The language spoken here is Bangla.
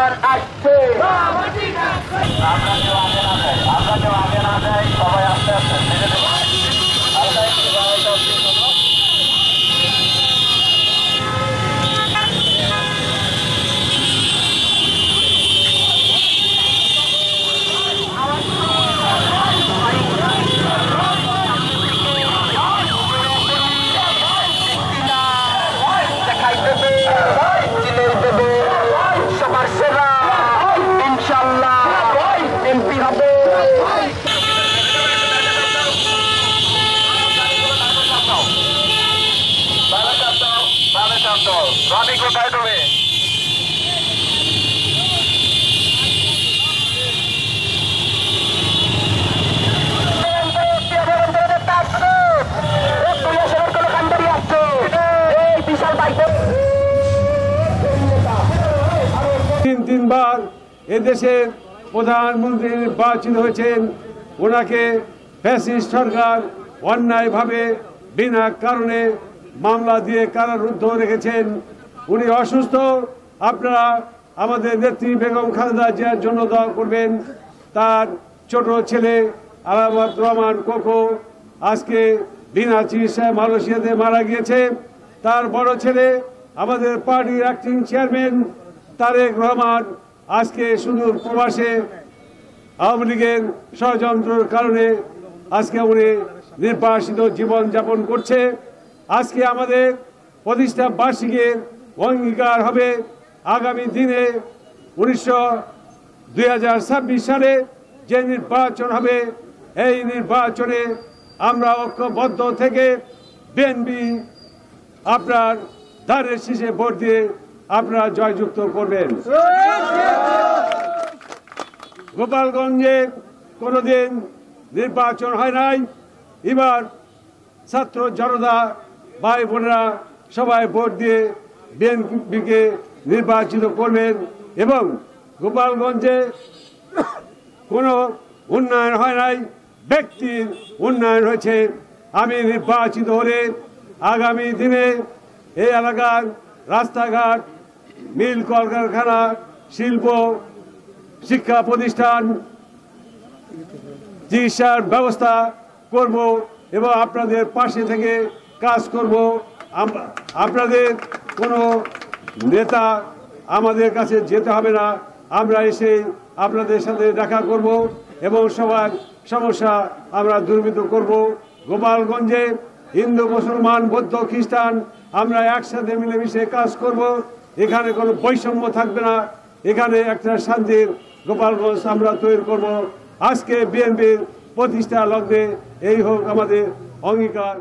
সরকার আসছে। আমরা কেউ আগে না যাই, সবাই আস্তে আস্তে সবার সেরা ইনশাল্লাহ এমপি হবে। রানি কোথায় তুমি? তিনবার এদেশের প্রধানমন্ত্রী নির্বাচিত হয়েছেন। ওনাকে ফ্যাসিস্ট সরকার অন্যায়ভাবে বিনা কারণে মামলা দিয়ে কারারুদ্ধ রেখেছেন। উনি অসুস্থ। আপনারা আমাদের নেত্রী বেগম খালেদা জিয়ার জন্য দোয়া করবেন। তার ছোট ছেলে আলামত রহমান কোকো আজকে বিনা চিকিৎসায় মালয়েশিয়াতে মারা গিয়েছে। তার বড় ছেলে আমাদের পার্টির অ্যাক্টিং চেয়ারম্যান তারেক রহমান আজকে সুদূর প্রবাসে আওয়ামী লীগের ষড়যন্ত্রের কারণে আজকে উনি নির্বাসিত জীবন যাপন করছে। আজকে আমাদের প্রতিষ্ঠা বার্ষিকীর অঙ্গীকার হবে আগামী দিনে 2026 সালে যে নির্বাচন হবে, এই নির্বাচনে আমরা ঐক্যবদ্ধ থেকে বিএনপি আপনার ধানের শীষে ভোট দিয়ে আপনারা জয়যুক্ত করবেন। গোপালগঞ্জে কোনোদিন নির্বাচন হয় নাই। এবার ছাত্র জনতা ভাই বোনেরা সবাই ভোট দিয়ে বিএনপিকে নির্বাচিত করবেন এবং গোপালগঞ্জে কোনো উন্নয়ন হয় নাই, ব্যক্তির উন্নয়ন হয়েছে। আমি নির্বাচিত হলে আগামী দিনে এই এলাকার রাস্তাঘাট, মিল কলকারখানা, শিল্প, শিক্ষা প্রতিষ্ঠান, চিকিৎসার ব্যবস্থা করব এবং আপনাদের পাশে থেকে কাজ করব। আপনাদের কোনো নেতা আমাদের কাছে যেতে হবে না, আমরা এসে আপনাদের সাথে দেখা করব এবং সবার সমস্যা আমরা দূরীভূত করব। গোপালগঞ্জে হিন্দু, মুসলমান, বৌদ্ধ, খ্রিস্টান আমরা একসাথে মিলেমিশে কাজ করব। এখানে কোনো বৈষম্য থাকবে না। এখানে একটা শান্তির গোপালগঞ্জ আমরা তৈরি করব। আজকে বিএনপির প্রতিষ্ঠা লগ্নে এই হোক আমাদের অঙ্গীকার।